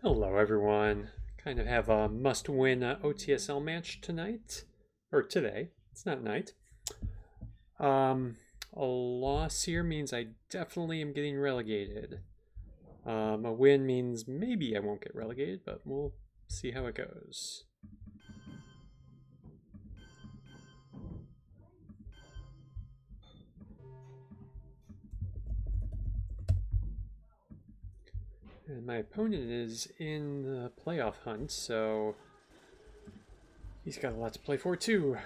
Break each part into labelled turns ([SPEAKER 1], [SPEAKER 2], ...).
[SPEAKER 1] Hello, everyone. Kind of have a must-win OTSL match tonight, or today. It's not night. Um, a loss here means I definitely am getting relegated. A win means maybe I won't get relegated, but we'll see how it goes. And my opponent is in the playoff hunt, so he's got a lot to play for too.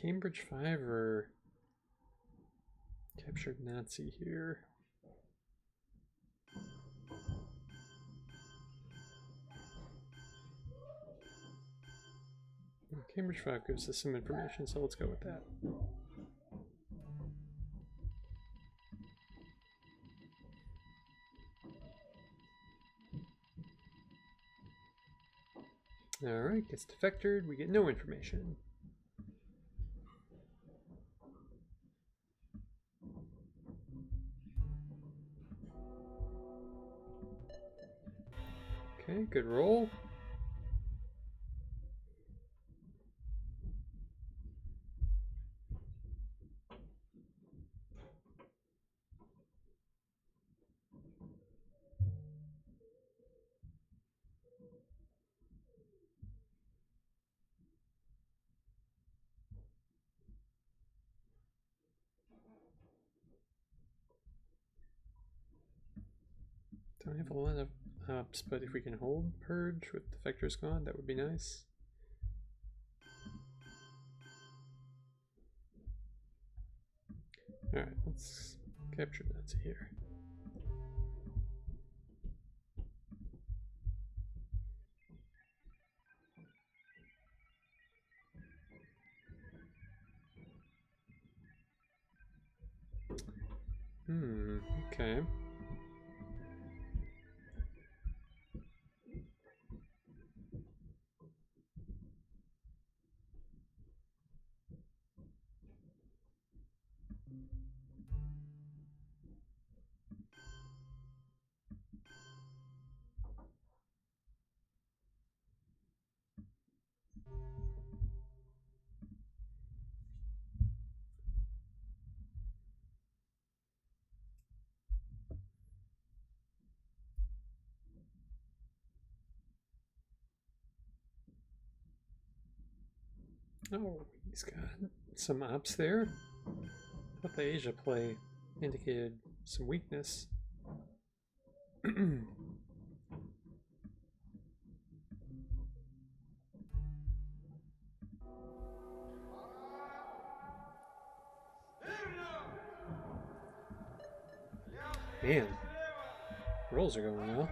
[SPEAKER 1] Cambridge 5 or captured Nazi here? Cambridge 5 gives us some information, so let's go with that. Alright, gets defectored, we get no information. Okay, good roll. Don't have a lot of ups, but if we can hold Purge with defectors gone, that would be nice. Alright, let's capture Nazi here. Okay. Oh, he's got some ops there. Thought the Asia play indicated some weakness. Man, rolls are going well.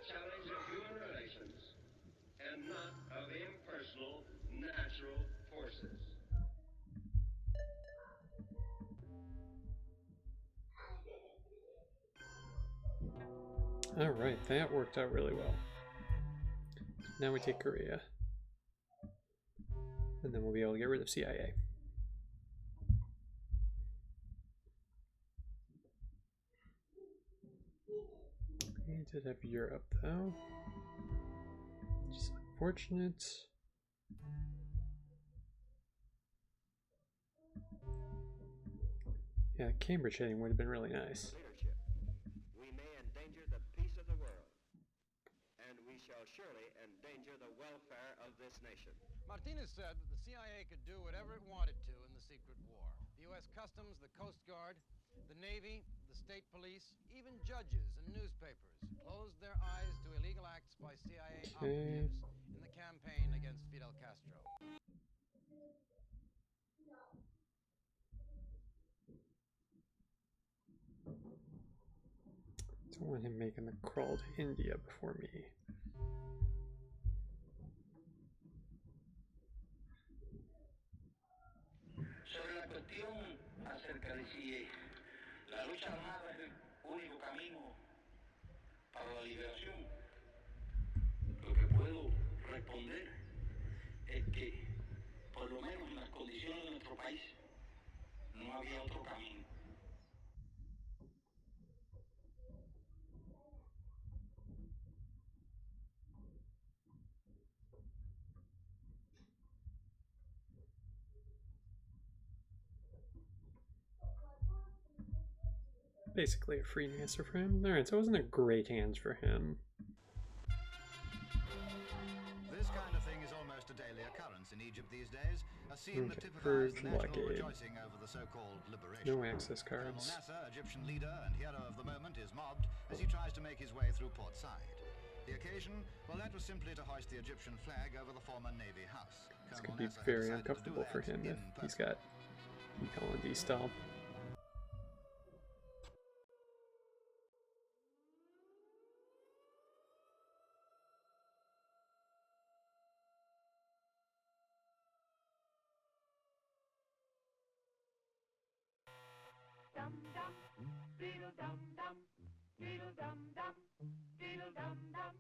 [SPEAKER 2] Challenge of human relations and not of impersonal natural forces.
[SPEAKER 1] Alright, that worked out really well. Now we take Korea. And then we'll be able to get rid of CIA. We did have Europe though. Just unfortunate. Yeah, Cambridge hitting would have been really nice.
[SPEAKER 2] Leadership. We may endanger the peace of the world, and we shall surely endanger the welfare of this nation.
[SPEAKER 3] Martinez said that the CIA could do whatever it wanted to in the secret war. The U.S. Customs, the Coast Guard, the Navy, the state police, even judges and newspapers closed their eyes to illegal acts by CIA operatives in the campaign against Fidel Castro.
[SPEAKER 1] Don't want him making the crawl to India before me.
[SPEAKER 4] Sobre la cuestión acerca de si la lucha armada es el único camino para la liberación, lo que puedo responder es que, por lo menos en las condiciones de nuestro país, no había otro camino.
[SPEAKER 1] Basically a free answer for him. Alright, so it wasn't a great hand for him.
[SPEAKER 5] This kind of thing is almost a daily occurrence in Egypt these days, a scene that
[SPEAKER 1] Okay,
[SPEAKER 5] typifies
[SPEAKER 1] purge
[SPEAKER 5] the national
[SPEAKER 1] blockade.
[SPEAKER 5] rejoicing over the so-called liberation.
[SPEAKER 1] No access
[SPEAKER 5] Colonel
[SPEAKER 1] cards.
[SPEAKER 5] Nasser, Egyptian leader and hero of the moment, is mobbed as he tries to make his way through Port Said. The occasion? Well, that was simply to hoist the Egyptian flag over the former Navy house.
[SPEAKER 1] This
[SPEAKER 5] Colonel
[SPEAKER 1] could be
[SPEAKER 5] Nasser had
[SPEAKER 1] very
[SPEAKER 5] decided to do
[SPEAKER 1] uncomfortable for
[SPEAKER 5] that
[SPEAKER 1] him if
[SPEAKER 5] in
[SPEAKER 1] he's
[SPEAKER 5] person.
[SPEAKER 1] got Colin style.
[SPEAKER 6] Dum dum, diddle dum dum, diddle dum dum, diddle dum dum.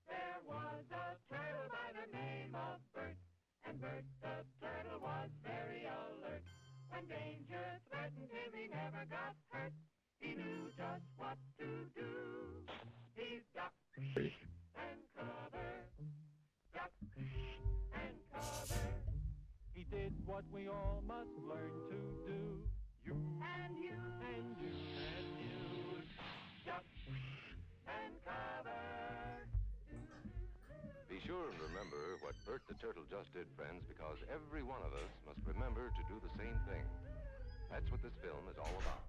[SPEAKER 6] There was a turtle by the name of Bert, and Bert the turtle was very alert. When danger threatened him, he never got hurt. He knew just what to do. He ducked and covered, ducked and covered.
[SPEAKER 7] He did what we all must learn to do. You
[SPEAKER 6] And you
[SPEAKER 7] and you and you.
[SPEAKER 6] duck and cover.
[SPEAKER 8] Be sure and remember what Bert the Turtle just did, friends, because every one of us must remember to do the same thing. That's what this film is all about.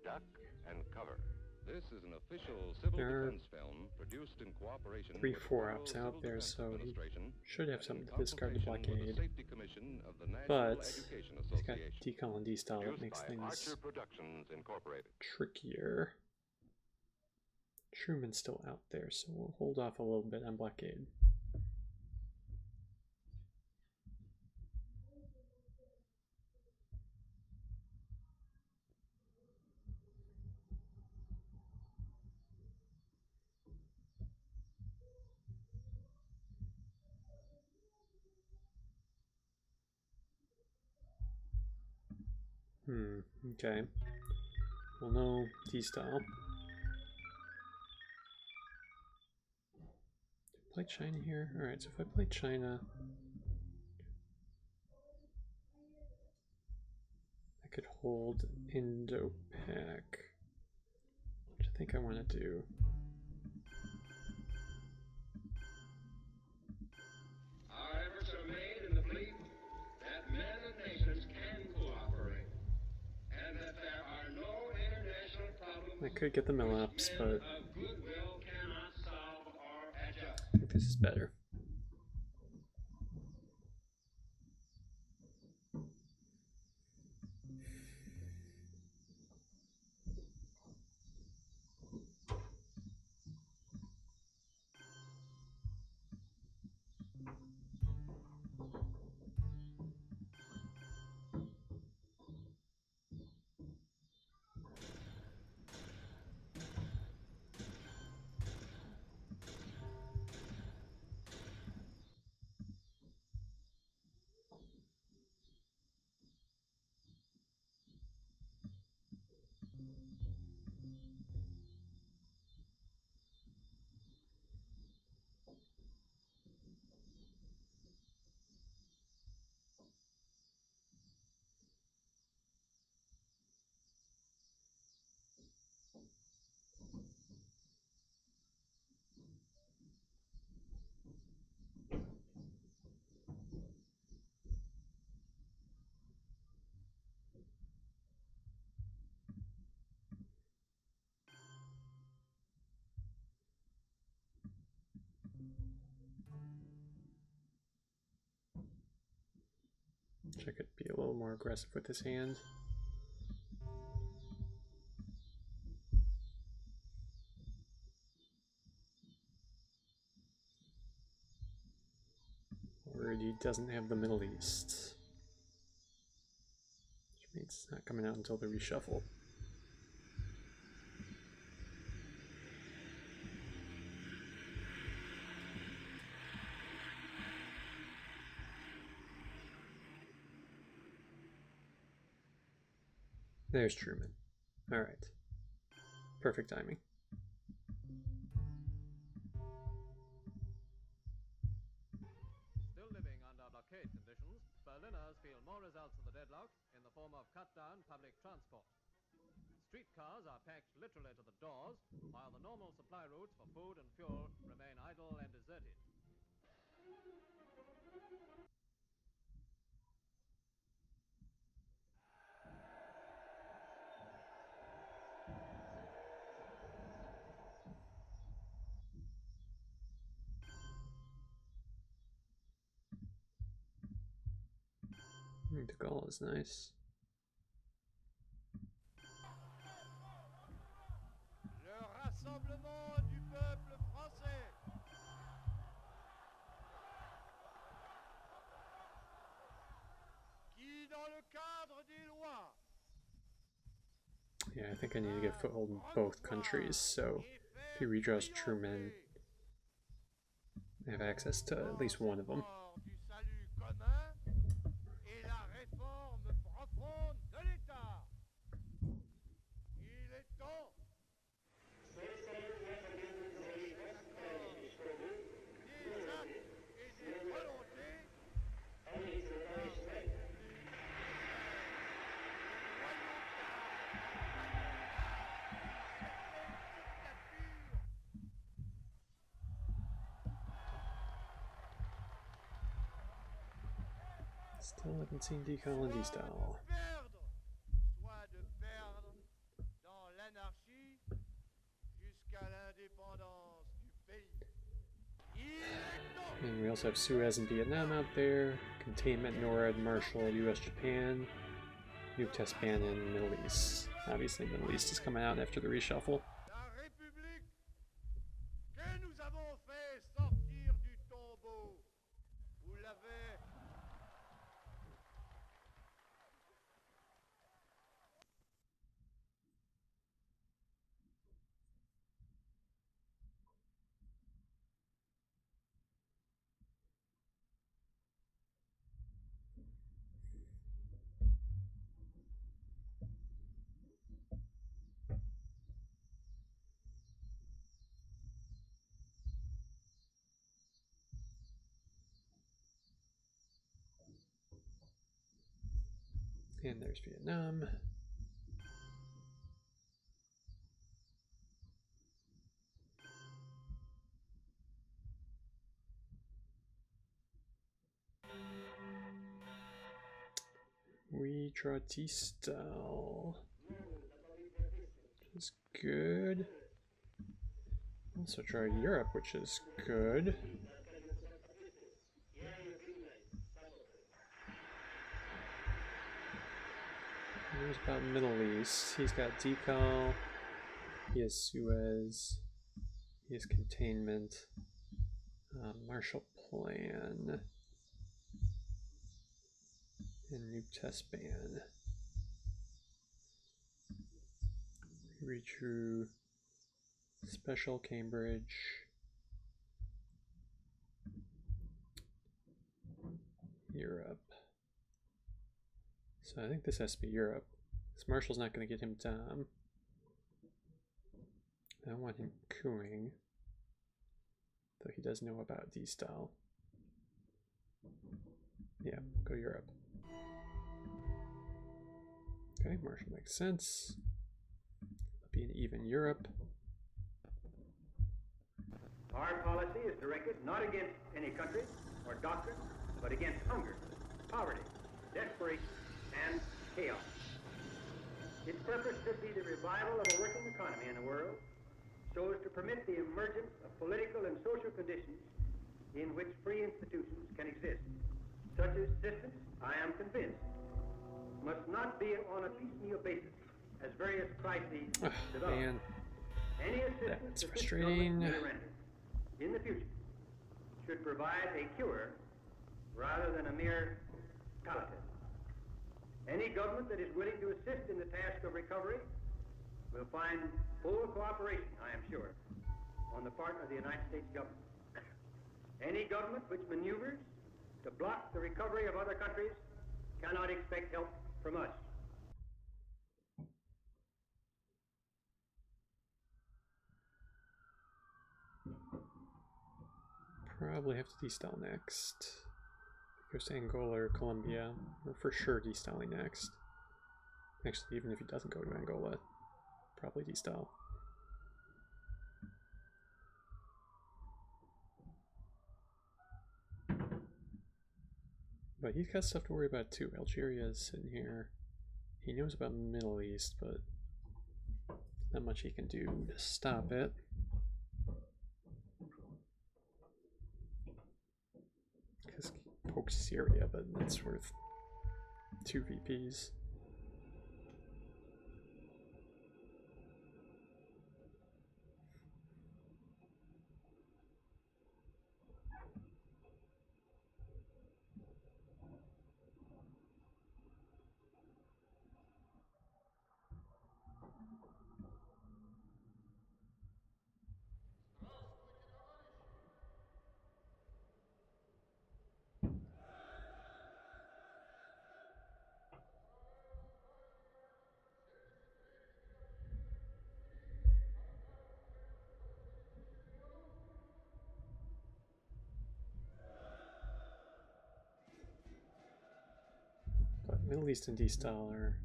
[SPEAKER 8] Duck and cover. This is an official civil
[SPEAKER 1] There are
[SPEAKER 8] defense film produced in cooperation
[SPEAKER 1] 3
[SPEAKER 8] with the
[SPEAKER 1] 4-ups
[SPEAKER 8] Federal
[SPEAKER 1] out
[SPEAKER 8] Civil
[SPEAKER 1] there,
[SPEAKER 8] Defense
[SPEAKER 1] so he
[SPEAKER 8] Administration
[SPEAKER 1] should have
[SPEAKER 8] and
[SPEAKER 1] something
[SPEAKER 8] in
[SPEAKER 1] to discard the
[SPEAKER 8] consultation with the
[SPEAKER 1] blockade.
[SPEAKER 8] Safety Commission of the National
[SPEAKER 1] But
[SPEAKER 8] Education
[SPEAKER 1] he's got
[SPEAKER 8] Association.
[SPEAKER 1] D. Colin D style that
[SPEAKER 8] Produced
[SPEAKER 1] makes
[SPEAKER 8] by
[SPEAKER 1] things
[SPEAKER 8] Archer Productions Incorporated.
[SPEAKER 1] trickier. Truman's still out there, so we'll hold off a little bit on blockade. Okay. Well, no D-style. Play China here? Alright, so if I play China, I could hold Indo-Pac, which I think I want to do.
[SPEAKER 2] Our efforts are made in the belief that men and nations can cooperate, and that there are no international problems
[SPEAKER 1] I could get the mill-ups,
[SPEAKER 2] which
[SPEAKER 1] but
[SPEAKER 2] men of goodwill cannot solve or adjust.
[SPEAKER 1] I think this is better. Wish I could be a little more aggressive with this hand. Already doesn't have the Middle East, which means it's not coming out until the reshuffle. There's Truman. All right. Perfect timing.
[SPEAKER 9] Still living under blockade conditions, Berliners feel more results of the deadlock in the form of cut-down public transport. Streetcars are packed literally to the doors, while the normal supply routes for food and fuel remain idle and deserted.
[SPEAKER 1] De Gaulle is nice.
[SPEAKER 3] Le rassemblement du peuple français. Qui, dans le cadre des lois,
[SPEAKER 1] Yeah, I think I need to get a foothold in both countries, so if he redraws Truman, I have access to at least one of them.
[SPEAKER 3] du salut commun et la réforme profonde de l'État. Il est temps. Des actes et des volontés.
[SPEAKER 1] Still haven't seen decal and D-style.
[SPEAKER 3] Soit de perdre dans l'anarchie jusqu'à l'indépendance du pays. Il est temps.
[SPEAKER 1] And we also have Suez and Vietnam out there. Containment, NORAD, Marshall, US, Japan. Nuke test ban in Middle East. Obviously, Middle East is coming out after the reshuffle.
[SPEAKER 3] La République que nous avons fait sortir du tombeau. Vous l'avez.
[SPEAKER 1] And there's Vietnam. Redraw T-style, which is good. Also draw Europe, which is good. Here's about Middle East. He's got decal. He has Suez. He has containment. Marshall Plan. And nuke test ban. Redrew Special Cambridge. Europe. So I think this has to be Europe. This Marshall's not going to get him Dom. I don't want him cooing. Though he does know about D-style. Yeah, go Europe. Okay, Marshall makes sense. It'll be an even Europe.
[SPEAKER 10] Our policy is directed not against any country or doctrine, but against hunger, poverty, desperation, and chaos. Its purpose should be the revival of a working economy in the world, so as to permit the emergence of political and social conditions in which free institutions can exist, such as systems I am convinced, must not be on a piecemeal basis as various crises develop.
[SPEAKER 1] Man,
[SPEAKER 10] Any assistance
[SPEAKER 1] that's
[SPEAKER 10] that this
[SPEAKER 1] frustrating.
[SPEAKER 10] government may render in the future should provide a cure rather than a mere palliative. Any government that is willing to assist in the task of recovery will find full cooperation, I am sure, on the part of the United States government. Any government which maneuvers to block the recovery of other countries cannot expect help from us.
[SPEAKER 1] Probably have to destyle next. Goes to Angola or Colombia. Or for sure destyling next. Actually, even if he doesn't go to Angola, probably destyle. But he's got stuff to worry about too. Algeria is sitting here. He knows about the Middle East, but not much he can do to stop it. Because he pokes Syria, but that's worth 2 VPs. But Middle East and D-Style are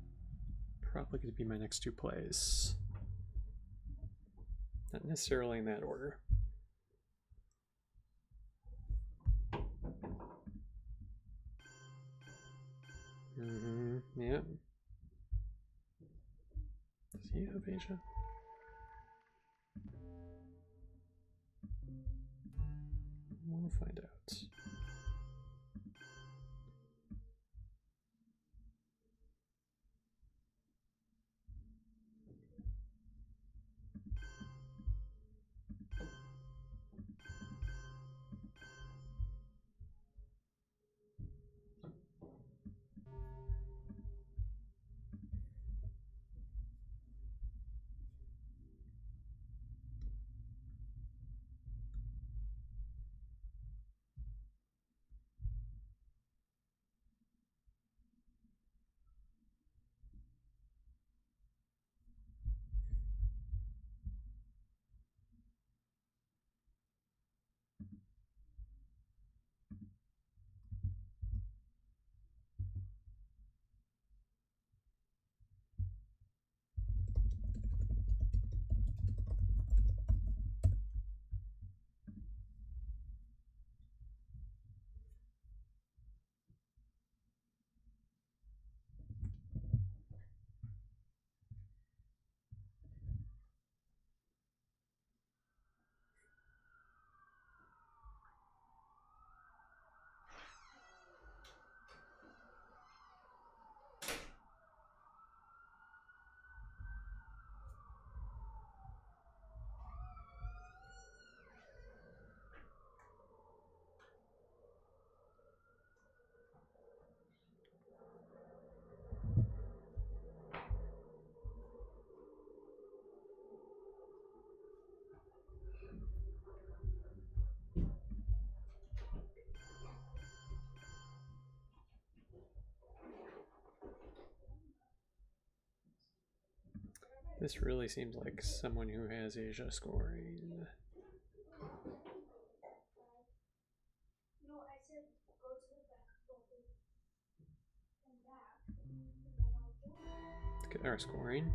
[SPEAKER 1] probably going to be my next 2 plays. Not necessarily in that order. Yeah. Does he have Asia? We'll find out. This really seems like someone who has Asia scoring. Let's get our scoring.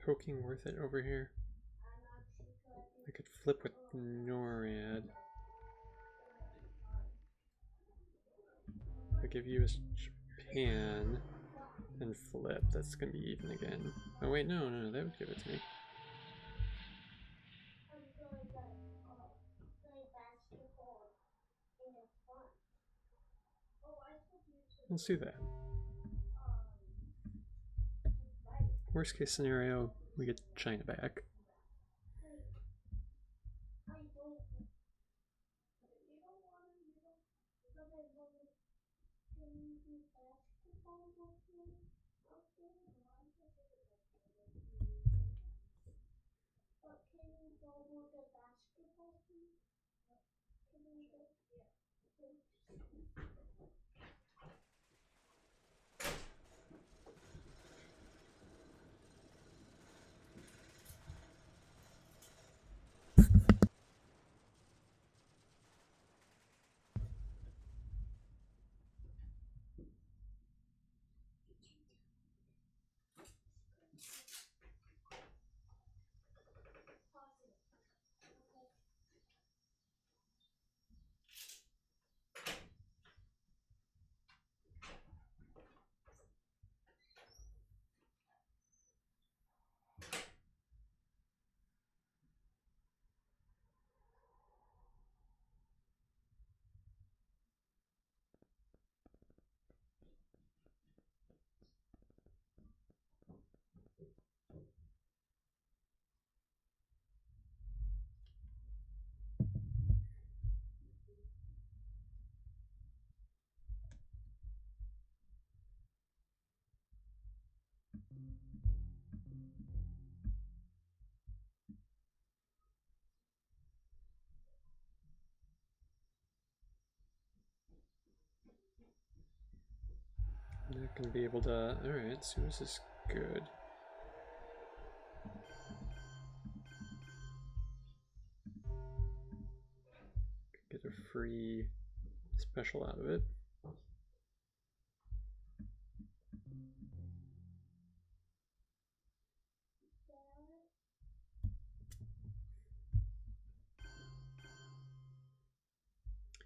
[SPEAKER 1] poking worth it over here? I could flip with NORAD. I'll give US Japan and flip. That's gonna be even again. Oh wait, no, that would give it to me. Let's do that. Worst case scenario, we get China back. I'm not gonna be able to. Alright, Suez is good. Get a free special out of it.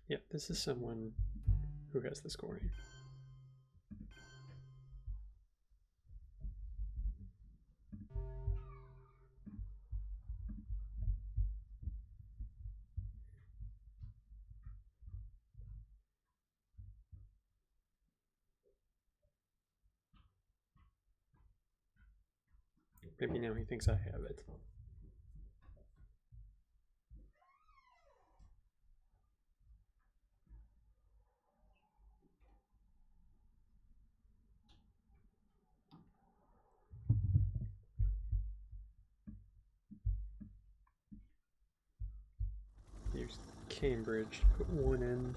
[SPEAKER 1] Yeah, this is someone who has the scoring. Maybe now he thinks I have it. Use Cambridge to put one in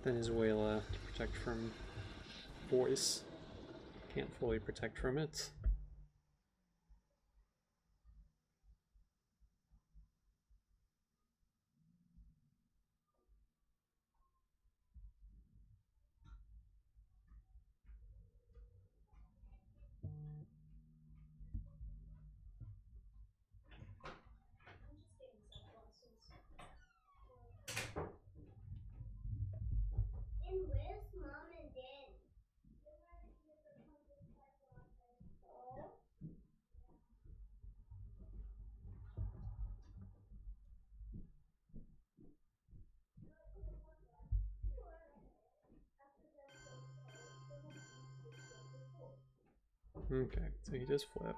[SPEAKER 1] Venezuela to protect from voice. Can't fully protect from it. Okay, so he does flip.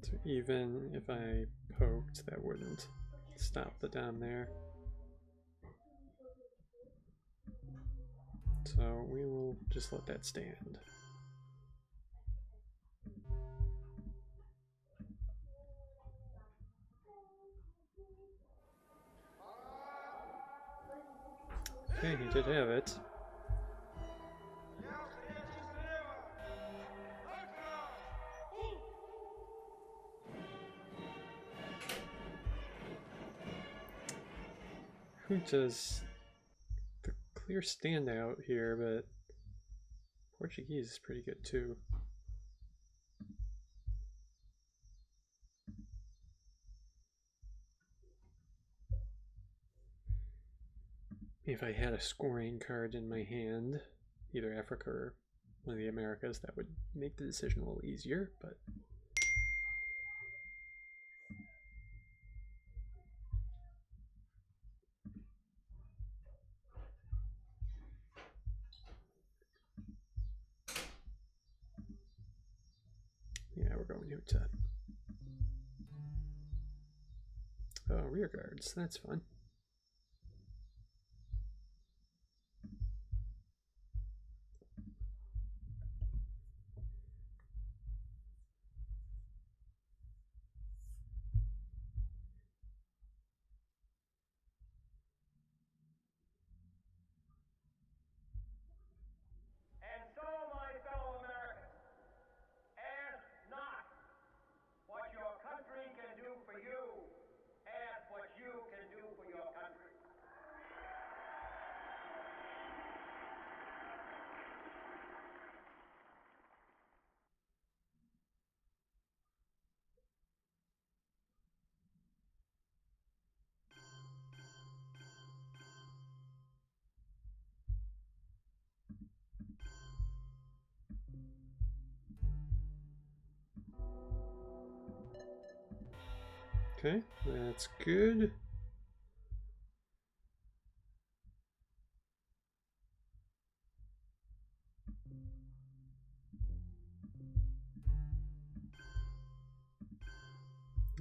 [SPEAKER 1] So even if I poked, that wouldn't stop the down there. So we will just let that stand. Okay, he did have it. Who does the clear standout here, but Portuguese is pretty good too. If I had a scoring card in my hand, either Africa or one of the Americas, that would make the decision a little easier, but yeah, we're going here to rear guards. That's fun.
[SPEAKER 10] And so, my fellow Americans, ask not what your country can do for you, ask what you can do for your country.
[SPEAKER 1] Okay, that's good.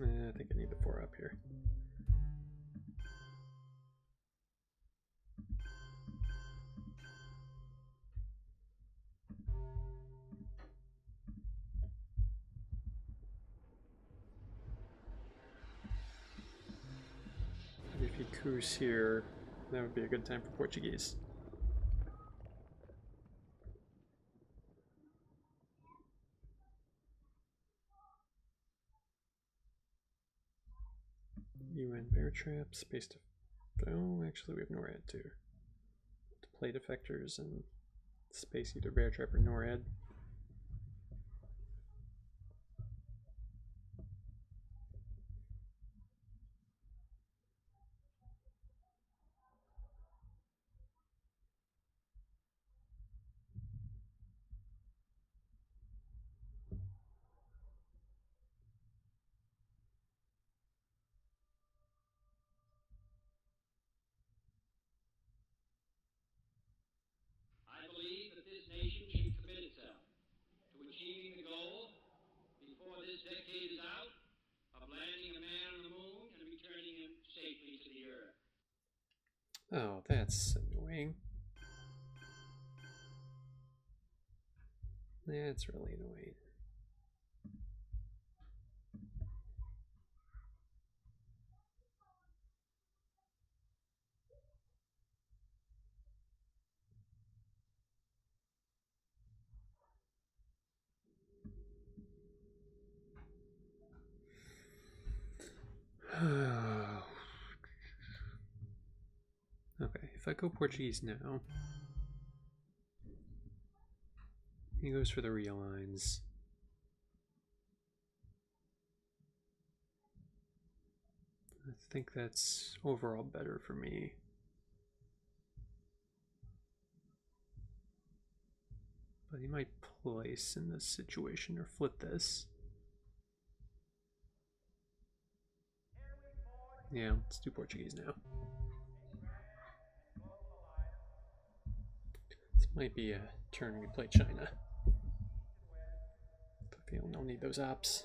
[SPEAKER 1] I think I need the 4 up here. If he coups here, that would be a good time for Portuguese. UN bear trap, space to. Oh, actually, we have NORAD too. To play defectors and space either bear trap or NORAD.
[SPEAKER 2] I believe that this nation should commit itself to achieving the goal, before this decade is out, of landing a man on the moon and returning him safely to the earth.
[SPEAKER 1] Oh, that's annoying. That's really annoying. Okay, if I go Portuguese now, he goes for the realigns. I think that's overall better for me. But he might place in this situation or flip this. Yeah, let's do Portuguese now. This might be a turn we play China. I feel I'll need those ops.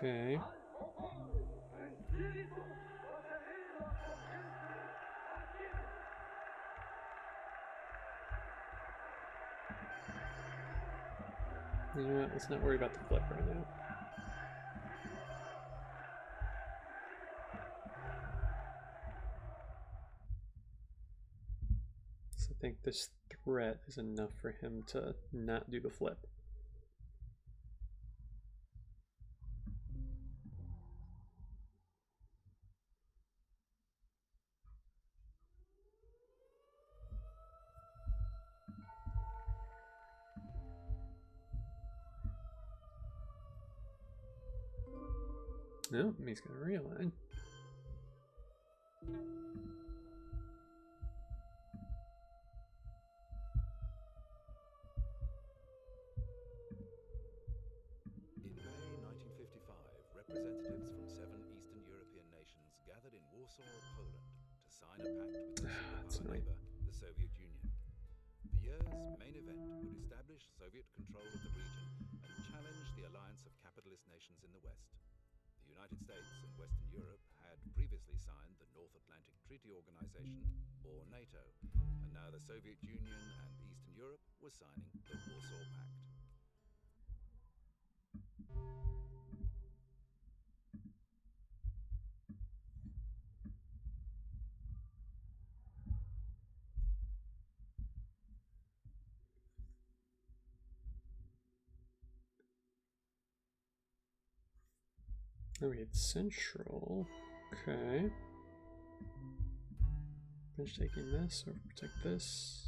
[SPEAKER 1] Okay. You know what? Let's not worry about the flip right now. So I think this threat is enough for him to not do the flip. No, he's going to realign.
[SPEAKER 11] In May 1955, representatives from 7 Eastern European nations gathered in Warsaw, Poland, to sign a pact with their superpower neighbor, the Soviet Union. The year's main event would establish Soviet control of the region and challenge the alliance of capitalist nations in the West. The United States and Western Europe had previously signed the North Atlantic Treaty Organization, or NATO, and now the Soviet Union and Eastern Europe were signing the Warsaw Pact.
[SPEAKER 1] Oh, we had Central. Okay. Finish taking this, or protect this.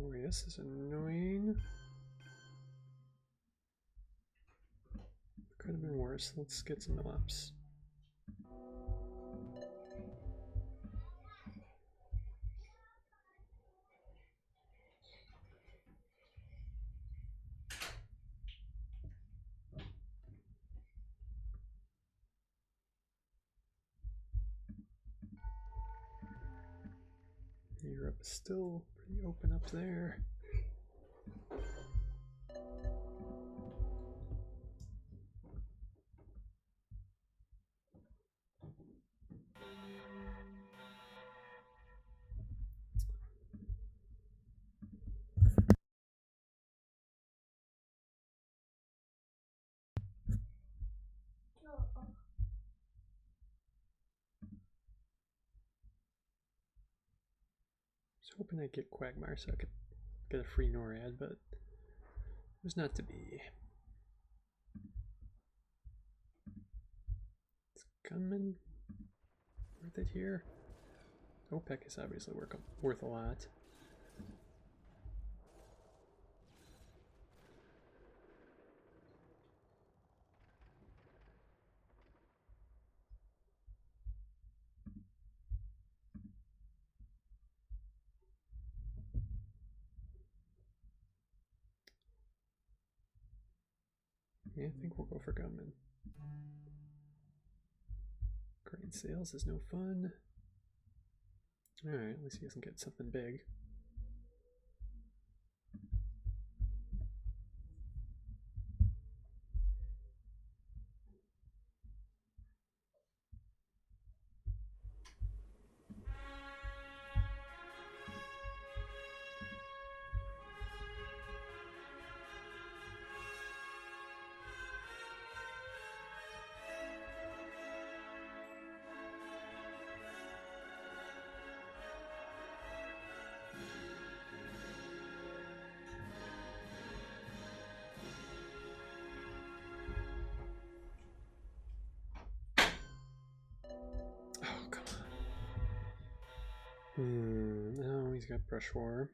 [SPEAKER 1] Oh, this is annoying. Could have been worse. Let's get some maps. Europe is still pretty open up there. I was hoping I'd get Quagmire so I could get a free NORAD, but it was not to be. Is gunman worth it here? OPEC is obviously worth a lot. Yeah, I think we'll go for gunman. Grain sales is no fun. Alright, at least he doesn't get something big. Oh, come on. No, he's got brush war.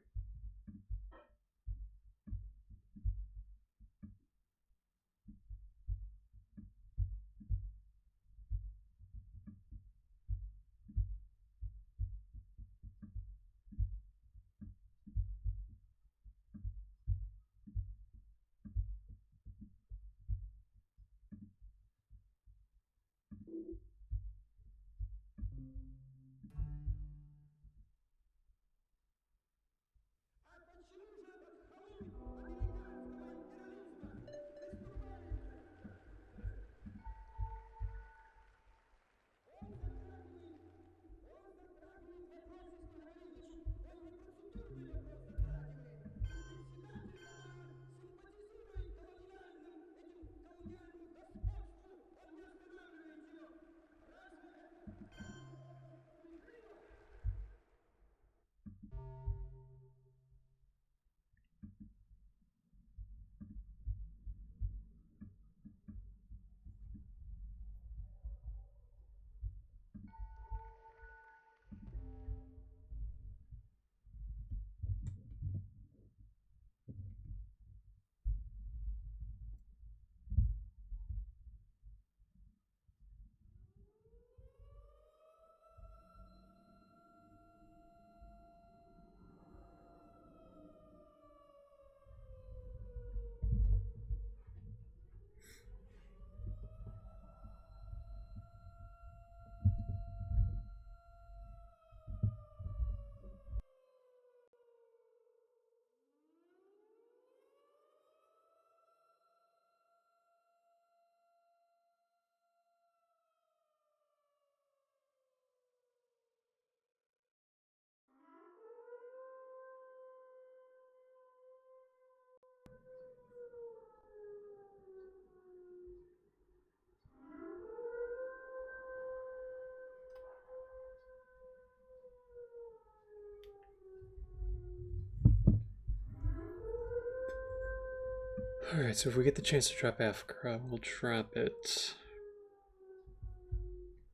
[SPEAKER 1] Alright, so if we get the chance to drop Africa, we'll drop it.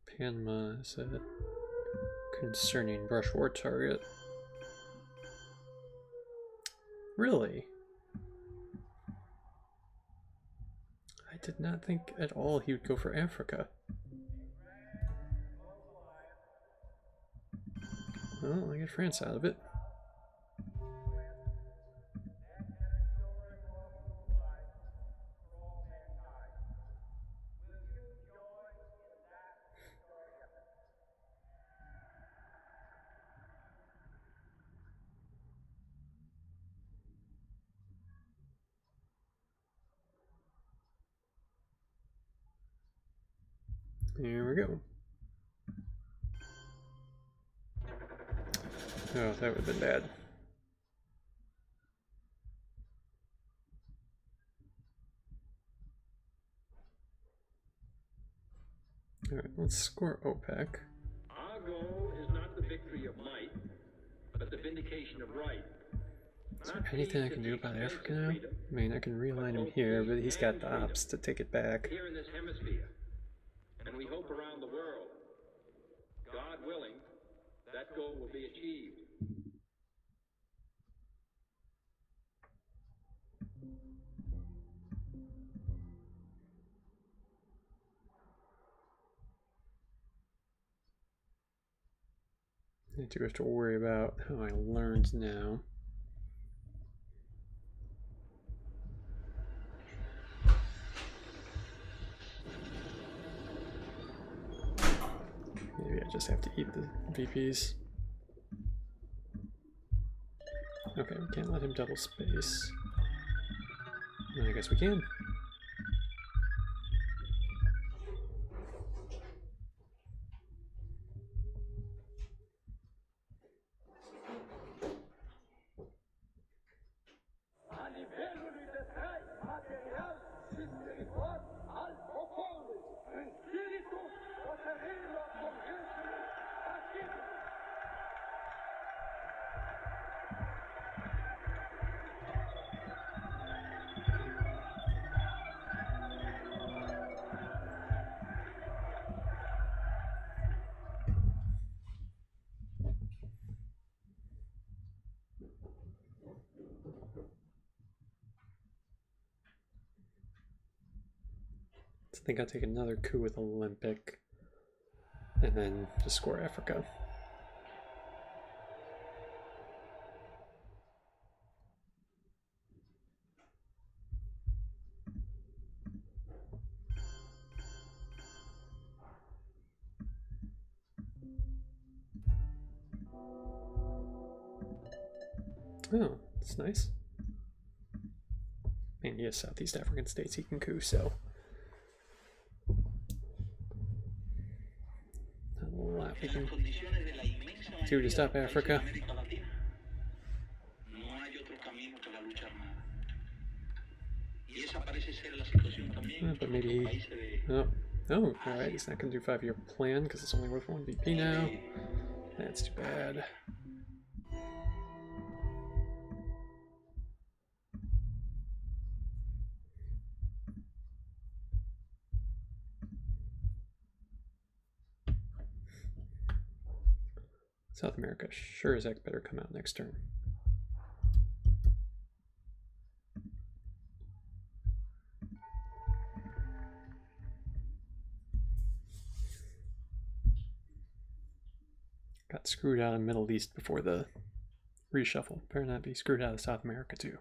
[SPEAKER 1] Panama is a concerning brush war target. Really? I did not think at all he would go for Africa. Well, I get France out of it. Here we go. Oh, that would have been bad. Alright, let's score OPEC.
[SPEAKER 12] Our goal is not the victory of might, but the vindication of right.
[SPEAKER 1] Is there anything I can do about Africa now? I mean, I can realign him here, but he's got the ops to take it back.
[SPEAKER 12] Here in this hemisphere, and we hope around the world. God willing, that goal will be achieved.
[SPEAKER 1] I do have to worry about how I learned now. Maybe I just have to eat the VPs. Okay, we can't let him double space. I guess we can. I think I'll take another coup with Olympic and then just score Africa. Oh, that's nice. And he has Southeast African states he can coup, so not a lot we can do to stop Africa. But maybe... Oh, alright, he's not going to do 5-year plan because it's only worth 1 VP now. That's too bad. South America sure as heck better come out next turn. Got screwed out of Middle East before the reshuffle. Better not be screwed out of South America too.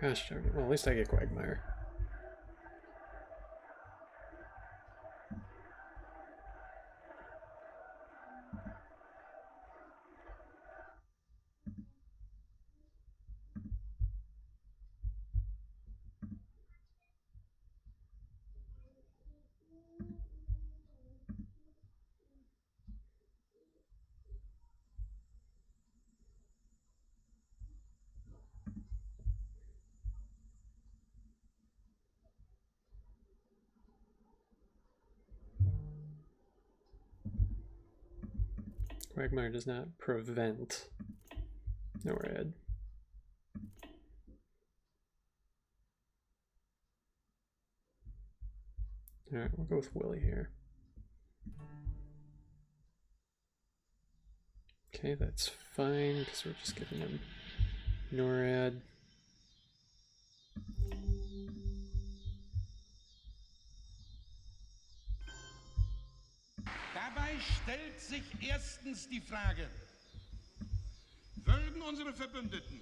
[SPEAKER 1] Gosh darn it. Well, at least I get Quagmire. Quagmire does not prevent NORAD. Alright, we'll go with Willie here. Okay, that's fine because we're just giving him NORAD.
[SPEAKER 13] Dabei stellt sich erstens die Frage, würden unsere Verbündeten,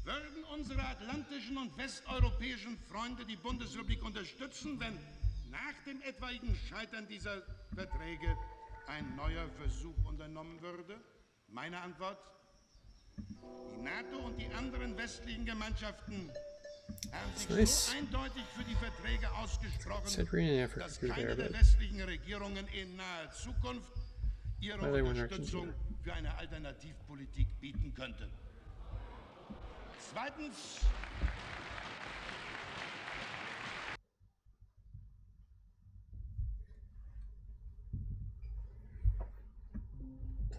[SPEAKER 13] würden unsere atlantischen und westeuropäischen Freunde die Bundesrepublik unterstützen, wenn nach dem etwaigen Scheitern dieser Verträge ein neuer Versuch unternommen würde? Meine Antwort: Die NATO und die anderen westlichen Gemeinschaften haben sich so eindeutig für die Verträge ausgesprochen, dass keine der westlichen Regierungen in naher Zukunft ihre Unterstützung für eine Alternativpolitik bieten könnte. Zweitens,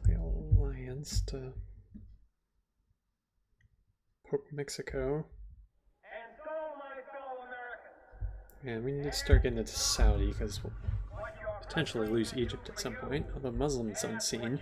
[SPEAKER 1] play alliance to poke Mexico. And we need to start getting into Saudi because we'll potentially lose Egypt at some point, although Muslims unseen.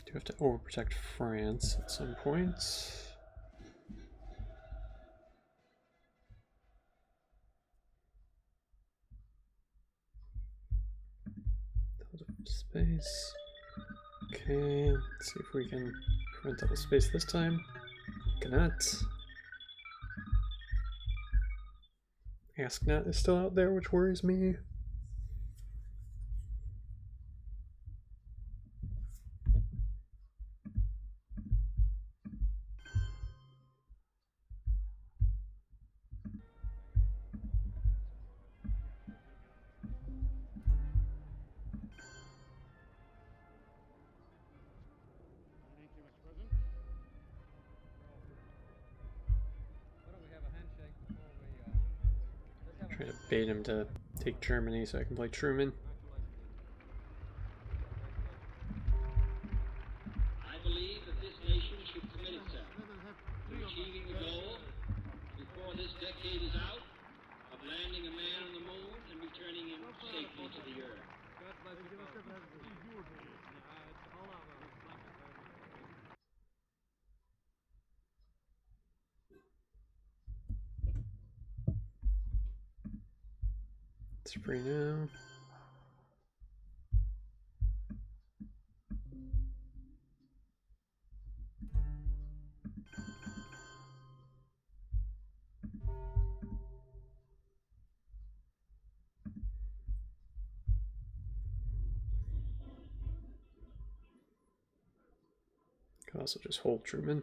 [SPEAKER 1] Do have to overprotect France at some point. Space. Okay, let's see if we can prevent double space this time. Cannot. Ask Not is still out there, which worries me.
[SPEAKER 3] Thank you, Mr. President.
[SPEAKER 9] Why don't we have a handshake before we let's have a
[SPEAKER 1] Try to bait him to take Germany so I can play Truman.
[SPEAKER 2] I believe that this nation should commit itself to achieving the goal before this decade is out of landing a man on the moon and returning him safely to the earth.
[SPEAKER 1] It's free now. Could also just hold Truman.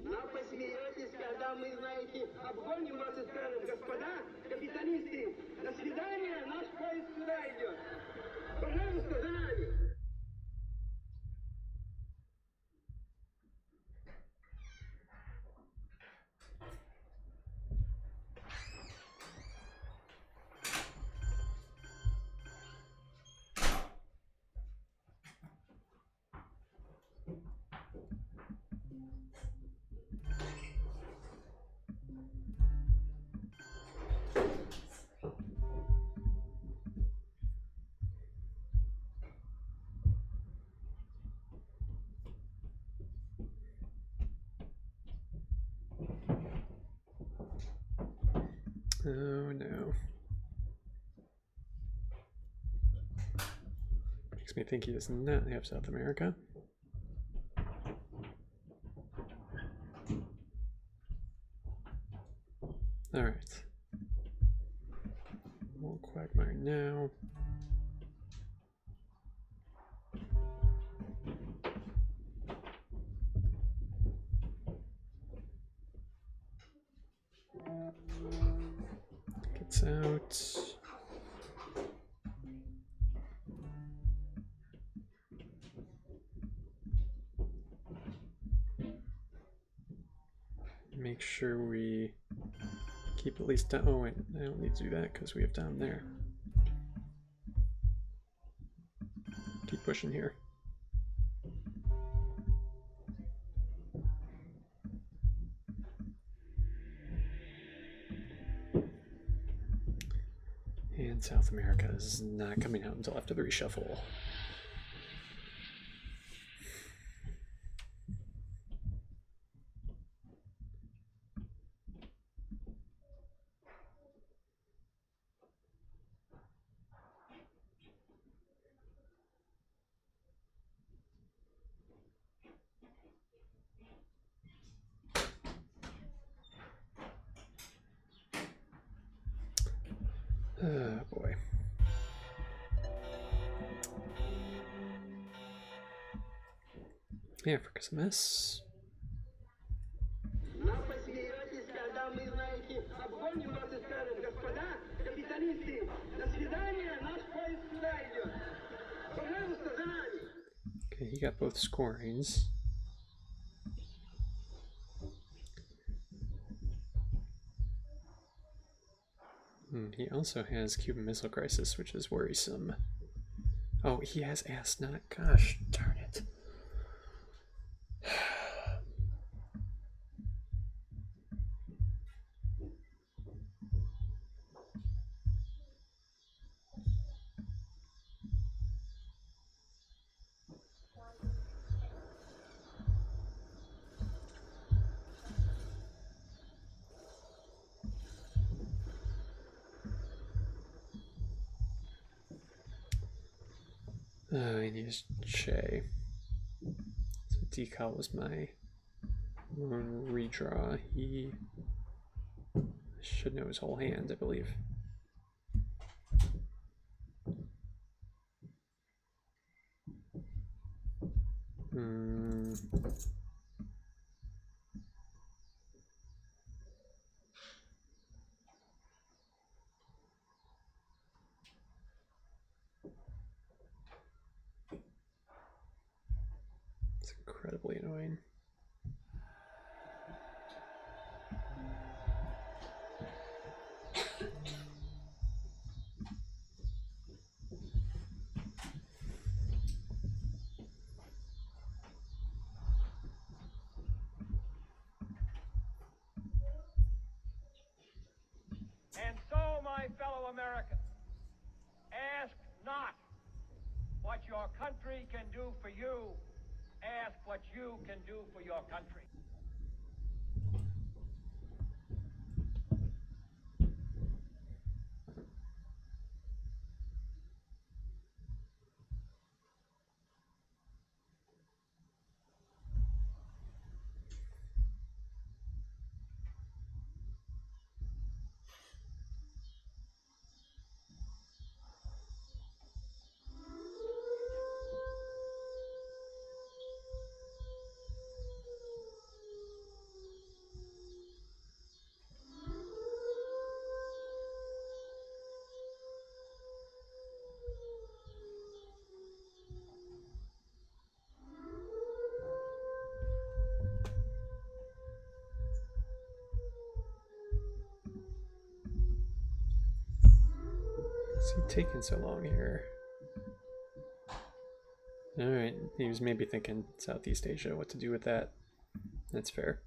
[SPEAKER 6] Нам посмеетесь, когда мы, знаете, обгоним вас и скажем: господа капиталисты, до свидания, наш поезд сюда идет. Пожалуйста, за нами.
[SPEAKER 1] Oh no. Makes me think he does not have South America. Alright. More Quagmire now. Gets out. Make sure we keep at least down. Oh wait, I don't need to do that because we have down there. Keep pushing here. And South America is not coming out until after the reshuffle. Oh boy. Africa's a mess.
[SPEAKER 6] Нам посмеетесь, когда мы, знаете, обгоним вас и скажем: господа капиталисты, до свидания, наш поезд сюда идет. Пожалуйста, за нами.
[SPEAKER 1] Okay, he got both scorings. He also has Cuban Missile Crisis, which is worrisome. Oh, he has Ask Not. Gosh darn it. I need Che. So decal was my redraw. He should know his whole hand, I believe. It's incredibly annoying.
[SPEAKER 10] And so, my fellow Americans, ask not what your country can do for you. Ask what you can do for your country.
[SPEAKER 1] What's he taking so long here? Alright, he was maybe thinking Southeast Asia, what to do with that. That's fair.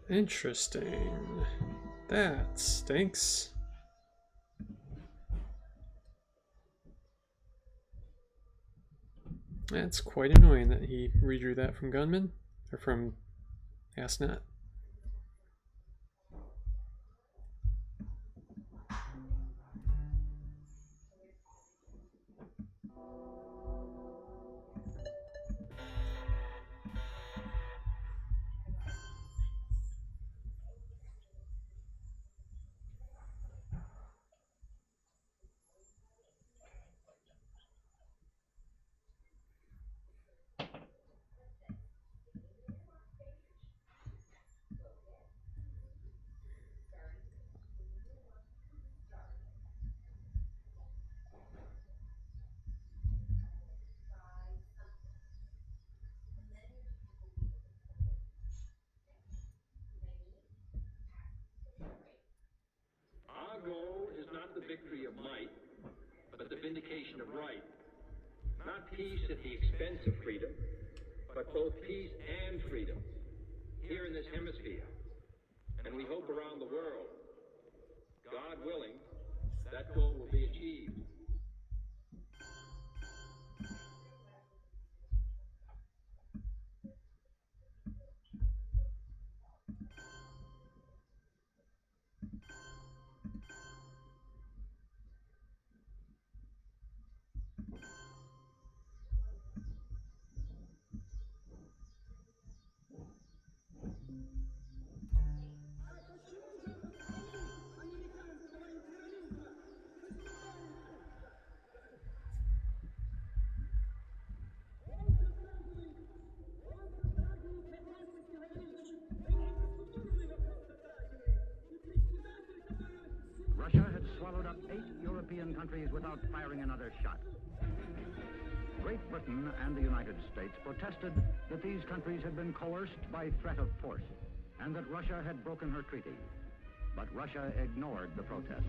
[SPEAKER 1] Interesting. That stinks. That's quite annoying that he redrew that from Gunman, or from Asnet.
[SPEAKER 12] not peace at the expense of freedom, but both peace and freedom here in this hemisphere. And we hope around the world, God willing, that goal will be achieved.
[SPEAKER 14] Russia had swallowed up 8 European countries without firing another shot. Great Britain and the United States protested that these countries had been coerced by threat of force and that Russia had broken her treaty. But Russia ignored the protest.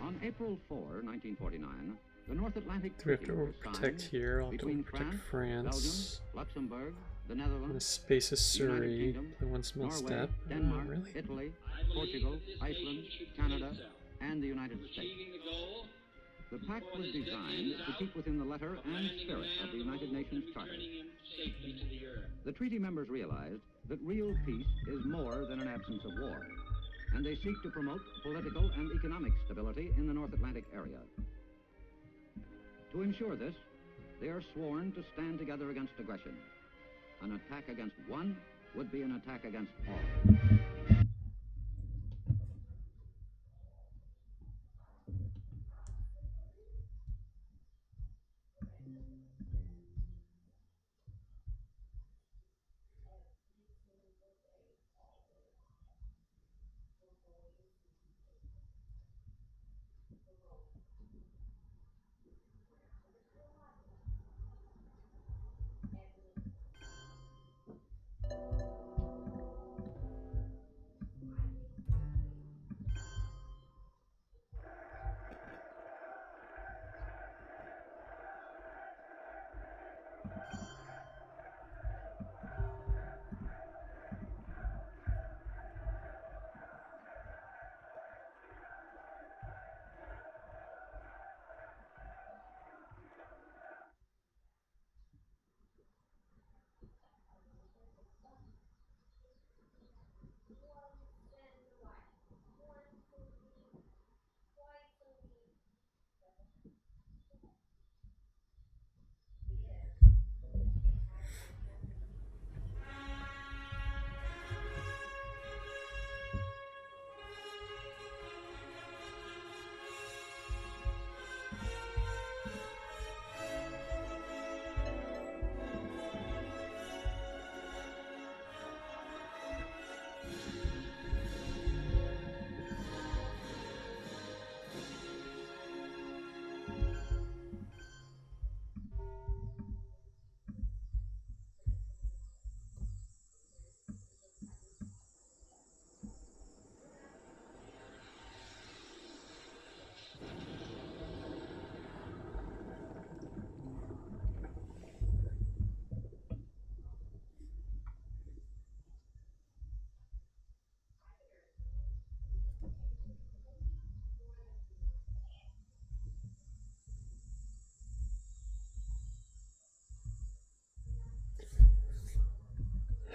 [SPEAKER 14] On April 4, 1949, the North Atlantic
[SPEAKER 1] Do we have
[SPEAKER 14] Treaty
[SPEAKER 1] to
[SPEAKER 14] was
[SPEAKER 1] protect
[SPEAKER 14] signed
[SPEAKER 1] here? I'll have to
[SPEAKER 14] between
[SPEAKER 1] protect
[SPEAKER 14] France,
[SPEAKER 1] France.
[SPEAKER 14] Belgium, Luxembourg, the
[SPEAKER 1] And
[SPEAKER 14] Netherlands,
[SPEAKER 1] the space is
[SPEAKER 14] the United
[SPEAKER 1] Surrey.
[SPEAKER 14] Kingdom,
[SPEAKER 1] The one small
[SPEAKER 14] Norway,
[SPEAKER 1] step.
[SPEAKER 14] Denmark,
[SPEAKER 1] Oh, really?
[SPEAKER 14] Italy, Portugal, Iceland, Canada, and the United States.
[SPEAKER 2] Achieving the goal
[SPEAKER 14] The pact was designed to keep within the letter
[SPEAKER 2] of
[SPEAKER 14] and
[SPEAKER 2] landing a
[SPEAKER 14] spirit
[SPEAKER 2] man
[SPEAKER 14] of the
[SPEAKER 2] on
[SPEAKER 14] United
[SPEAKER 2] moon
[SPEAKER 14] Nations
[SPEAKER 2] and
[SPEAKER 14] Charter.
[SPEAKER 2] returning him safely to the earth.
[SPEAKER 14] The treaty members realized that real peace is more than an absence of war, and they seek to promote political and economic stability in the North Atlantic area. To ensure this, they are sworn to stand together against aggression. An attack against one would be an attack against all.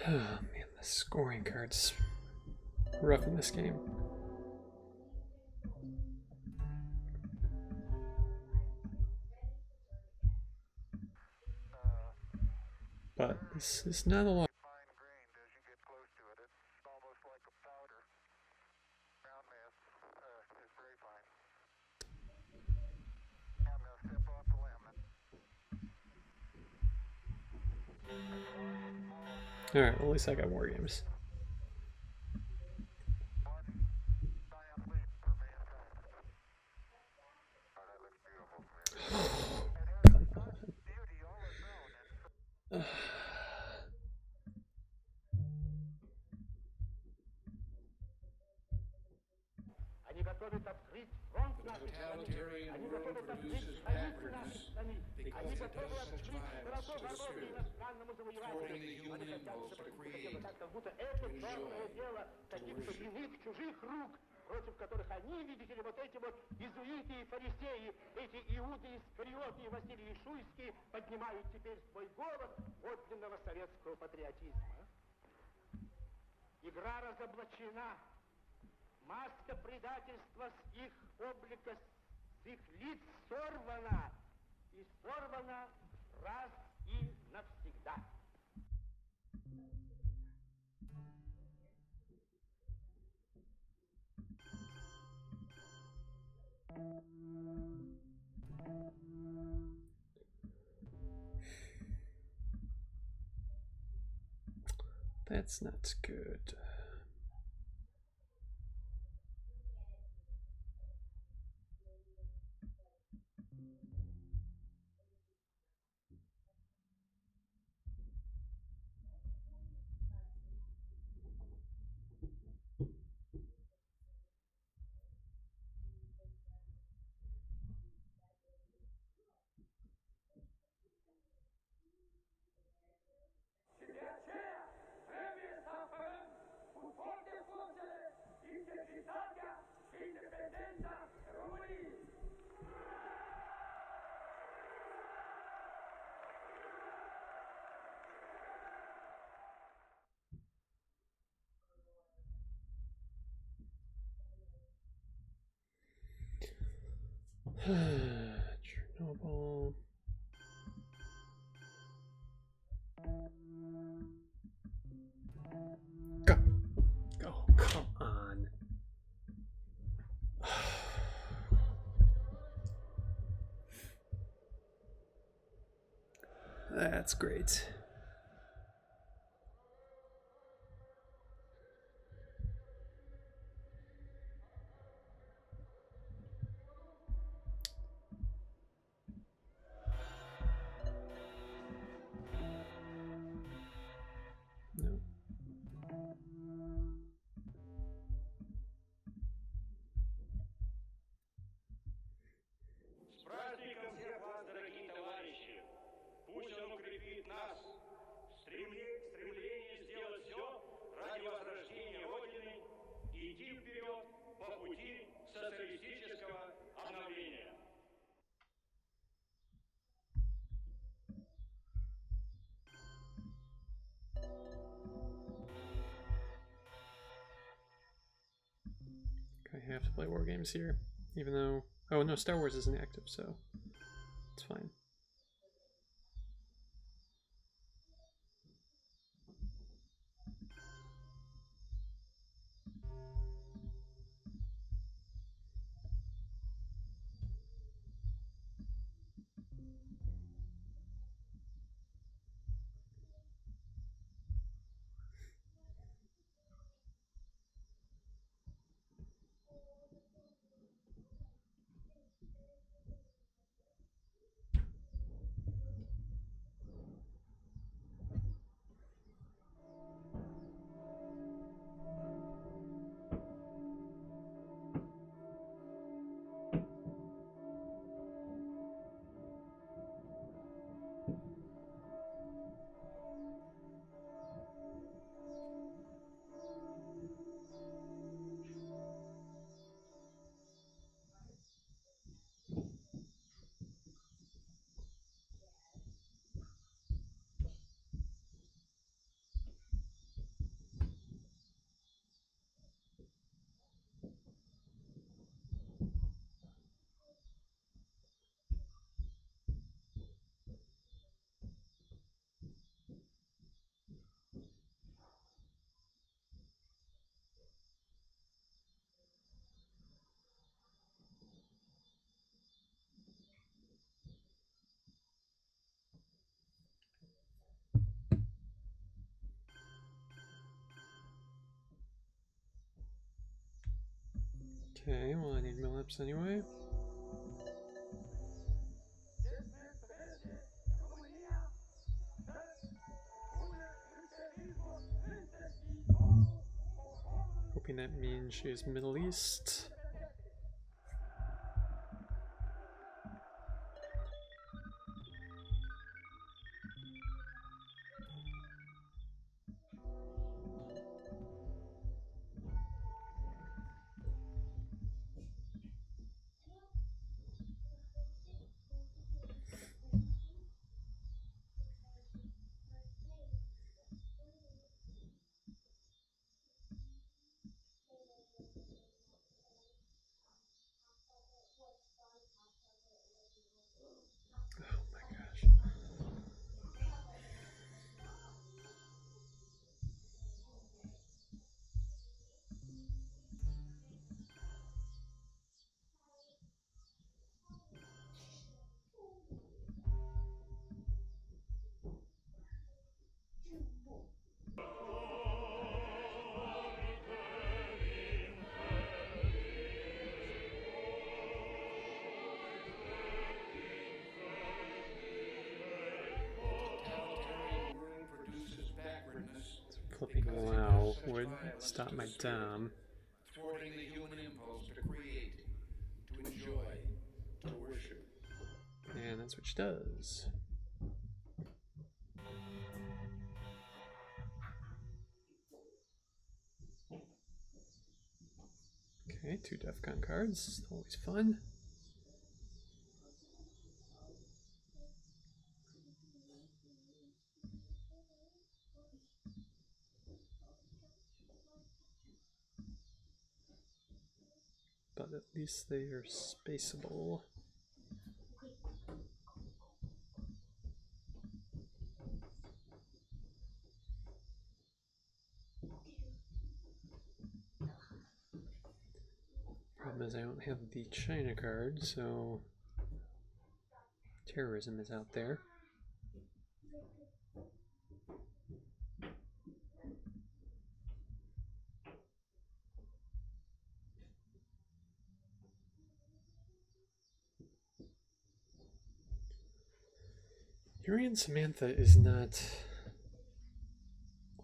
[SPEAKER 1] Oh man, the scoring card's rough in this game. But this is not a lot. Alright, well, at least I got war games. Come on.
[SPEAKER 13] The totalitarian world produces backwards because it does such violence to the spirit, thwarting the human impulse to create, to enjoy, to worship.
[SPEAKER 10] Против которых они, видите ли, вот эти вот иезуиты и фарисеи, эти иуды искариоты и Василий Шуйский поднимают теперь свой голос подлинного советского патриотизма. Игра разоблачена, маска предательства с их облика, с их лиц сорвана, и сорвана раз и навсегда.
[SPEAKER 1] That's not good. Chernobyl. Go. Oh, come on. That's great. No.
[SPEAKER 15] С праздником всех вас, дорогие товарищи! Пусть он укрепит нас в стремлении сделать все ради возрождения Родины и идти вперед по пути социалистического обновления.
[SPEAKER 1] I have to play war games here, even though... Oh no, Star Wars isn't active, so it's fine. Okay, well I need millips anyway. Hoping that means she is Middle East. would stop my dom.
[SPEAKER 13] Thwarting the human impulse to create, to enjoy, to worship.
[SPEAKER 1] And that's what she does. Okay, 2 DEFCON cards. Always fun. But at least they are spaceable. Problem is I don't have the China card, so terrorism is out there. Yuri and Samantha is not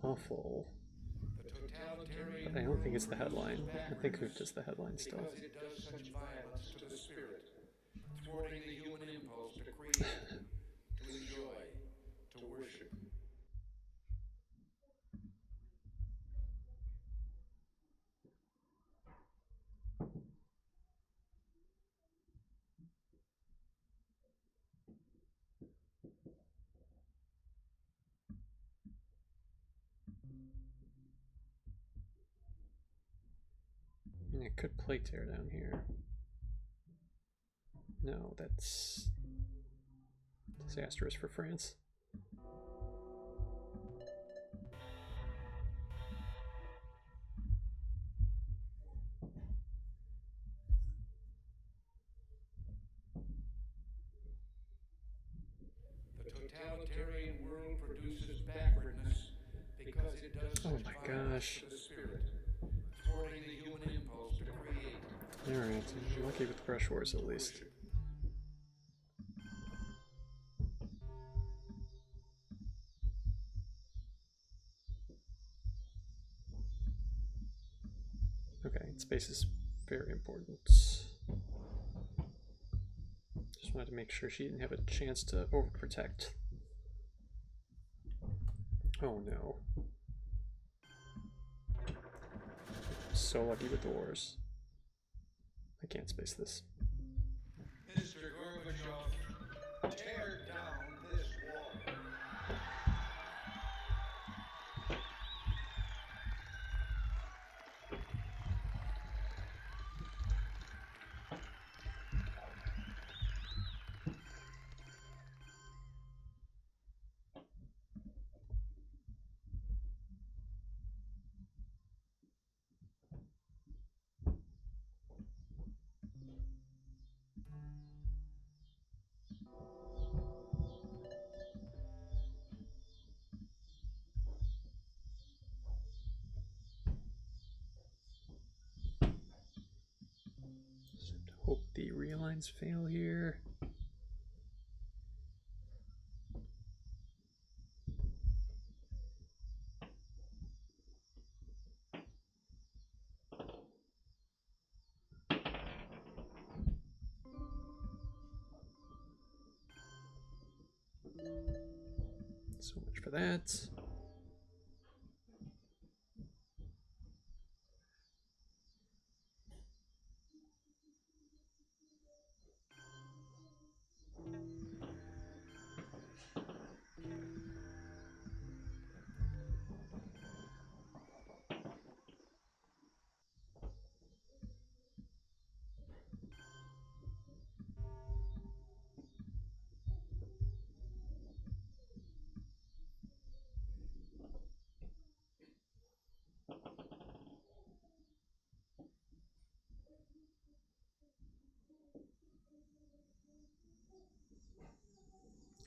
[SPEAKER 1] awful, but I don't think it's the headline. I think Hoot is the headline still.
[SPEAKER 13] Because it does such violence to the spirit, thwarting the human impulse to create, to enjoy, to worship.
[SPEAKER 1] And I could play tear down here. No, that's disastrous for France.
[SPEAKER 13] The totalitarian world produces backwardness because it does
[SPEAKER 1] Oh
[SPEAKER 13] such
[SPEAKER 1] my
[SPEAKER 13] violence
[SPEAKER 1] gosh.
[SPEAKER 13] to the spirit, thwarting the human impulse to create.
[SPEAKER 1] Alright, I'm lucky with Brush Wars at least. Okay, space is very important. Just wanted to make sure she didn't have a chance to overprotect. Oh no. So lucky with the wars. I can't space this.
[SPEAKER 13] Mr. Gorbachev, tear down this wall.
[SPEAKER 1] Hope the realigns fail here. So much for that.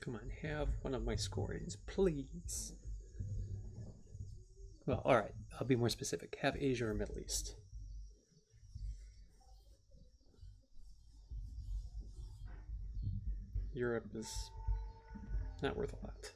[SPEAKER 1] Come on, have one of my scorings, please. Well, alright, I'll be more specific. Have Asia or Middle East. Europe is not worth a lot.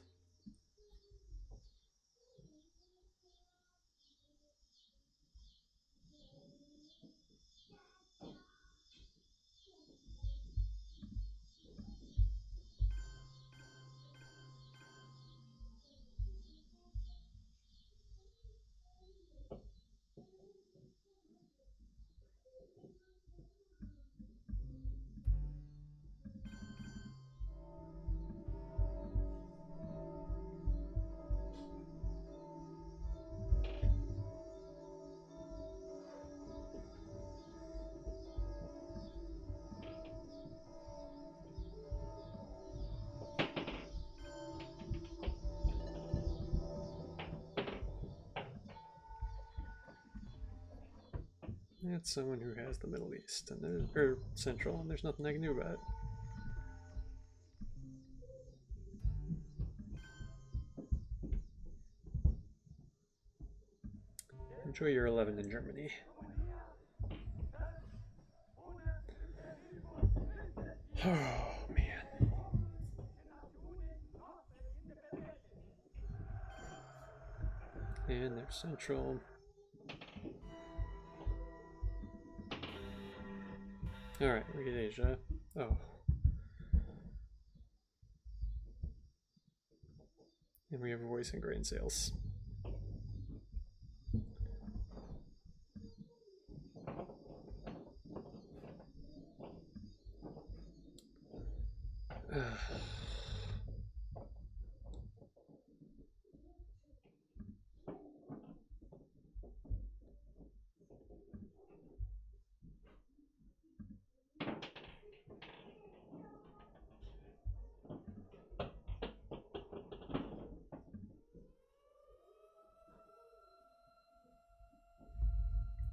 [SPEAKER 1] It's someone who has the Middle East and or Central, and there's nothing I can do about it. Enjoy your 11 in Germany. Oh, man. And there's Central. Alright, we get Asia. Oh. And we have a voice in grain sales.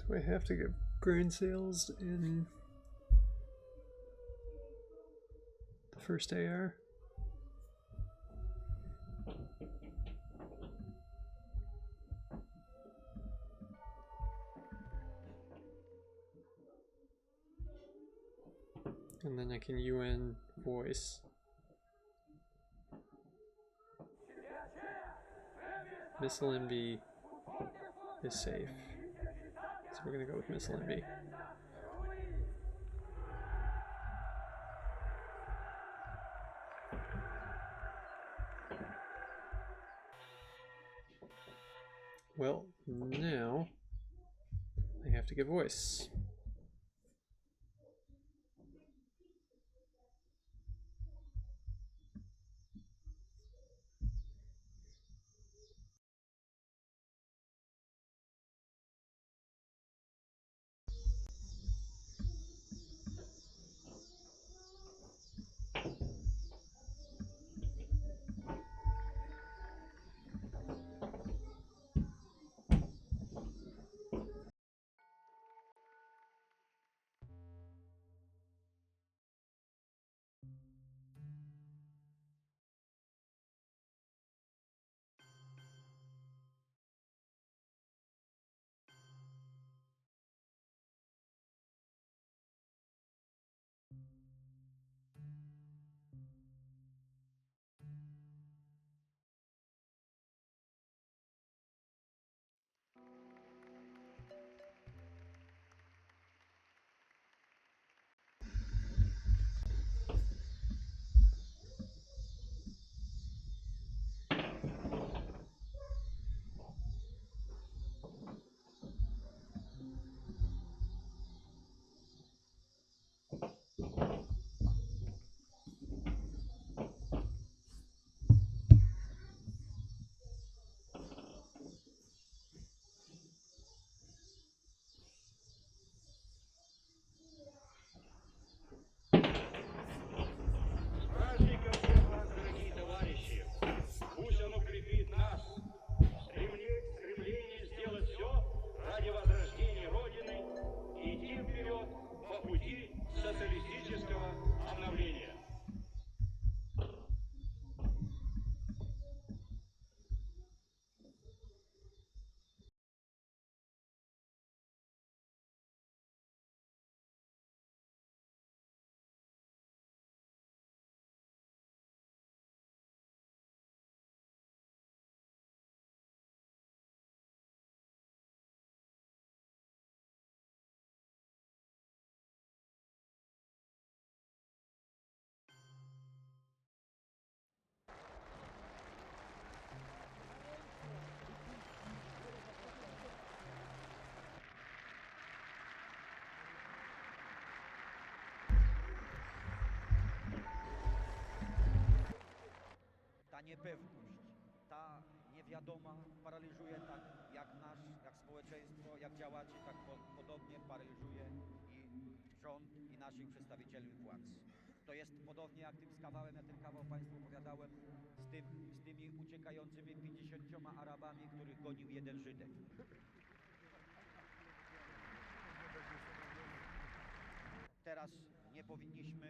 [SPEAKER 1] Do I have to give grain sales in the first AR? And then I can UN voice. Missile envy is safe. So we're gonna go with missile envy. Well, now I have to give voice.
[SPEAKER 15] Праздником всех вас, дорогие товарищи! Пусть оно крепит нас в стремлении сделать все ради возрождения Родины и идти вперед по пути социалистического обновления.
[SPEAKER 16] Ta niepewność, ta niewiadoma paraliżuje tak jak nas, jak społeczeństwo, jak działaczy, tak podobnie paraliżuje i rząd i naszych przedstawicieli władz. To jest podobnie jak tym kawałem, ja ten kawał Państwu opowiadałem, z tymi uciekającymi 50 Arabami, których gonił jeden Żydek. teraz nie powinniśmy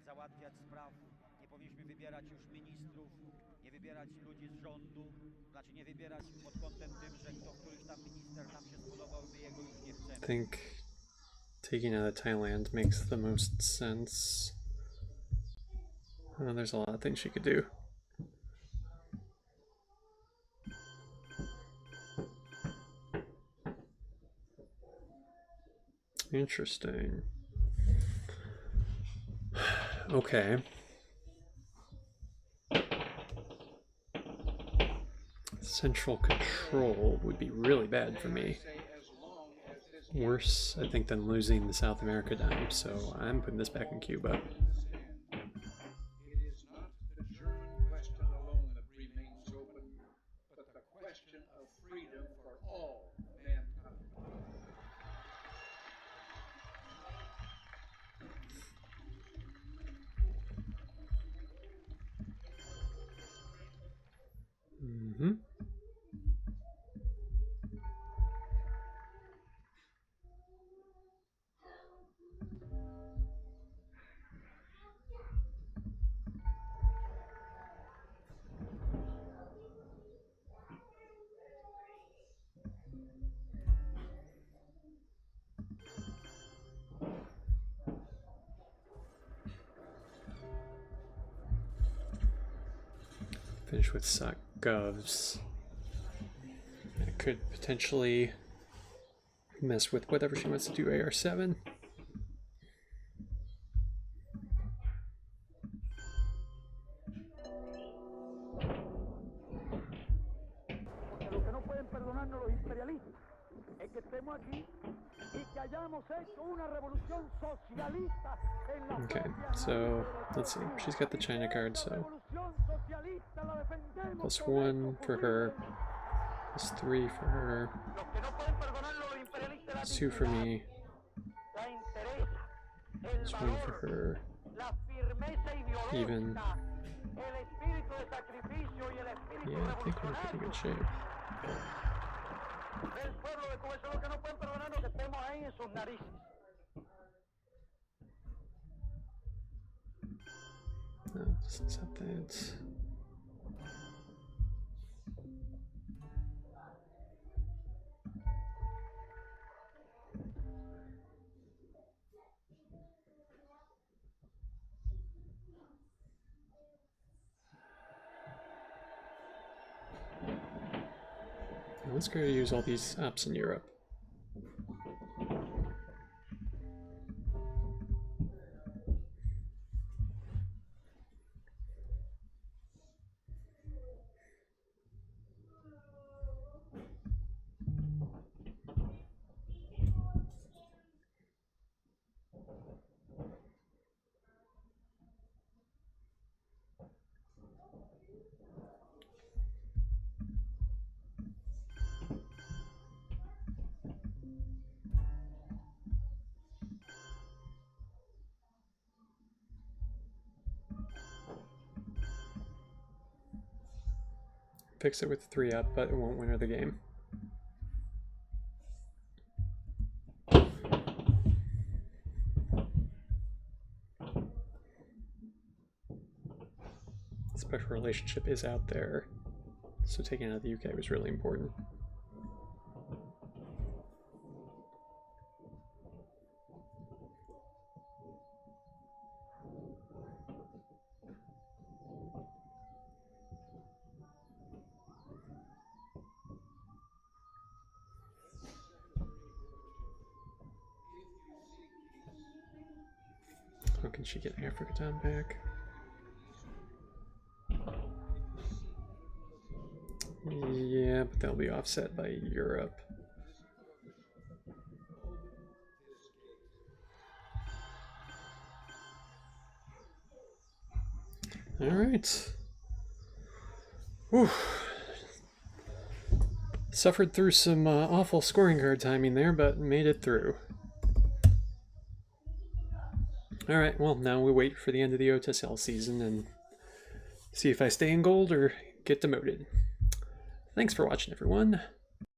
[SPEAKER 16] załatwiać spraw, nie powinniśmy wybierać już ministrów, nie wybierać ludzi z rządu, znaczy nie wybierać pod kątem tym, że któryś tam minister nam się spodobał i my jego już nie chcemy.
[SPEAKER 1] I think taking out of Thailand makes the most sense. There's a lot of things she could do. Interesting. Okay. Central control would be really bad for me. Worse, I think, than losing the South America dime, so I'm putting this back in Cuba.
[SPEAKER 17] It is not the German question alone that remains open, but the question of freedom for all mankind.
[SPEAKER 1] Mm-hmm. Finish with SOC govs. I could potentially mess with whatever she wants to do AR7.
[SPEAKER 6] Lo que no pueden perdonarnos los imperialistas es que estemos aquí y que hayamos hecho una revolución socialista en la
[SPEAKER 1] Okay, so let's see. She's got the China card, so +1 for her, +3 for her, 2 for me, +1 for her, even. Yeah, I think we're in pretty good shape. No, just accept that. Now let's go use all these apps in Europe. Fix it with 3 up, but it won't win her the game. Special relationship is out there, so taking out the UK was really important. How can she get Africa down back? Yeah, but they'll be offset by Europe. All right. Whew. Suffered through some awful scoring card timing there, but made it through. All right, well, now we wait for the end of the OTSL season and see if I stay in gold or get demoted. Thanks for watching, everyone.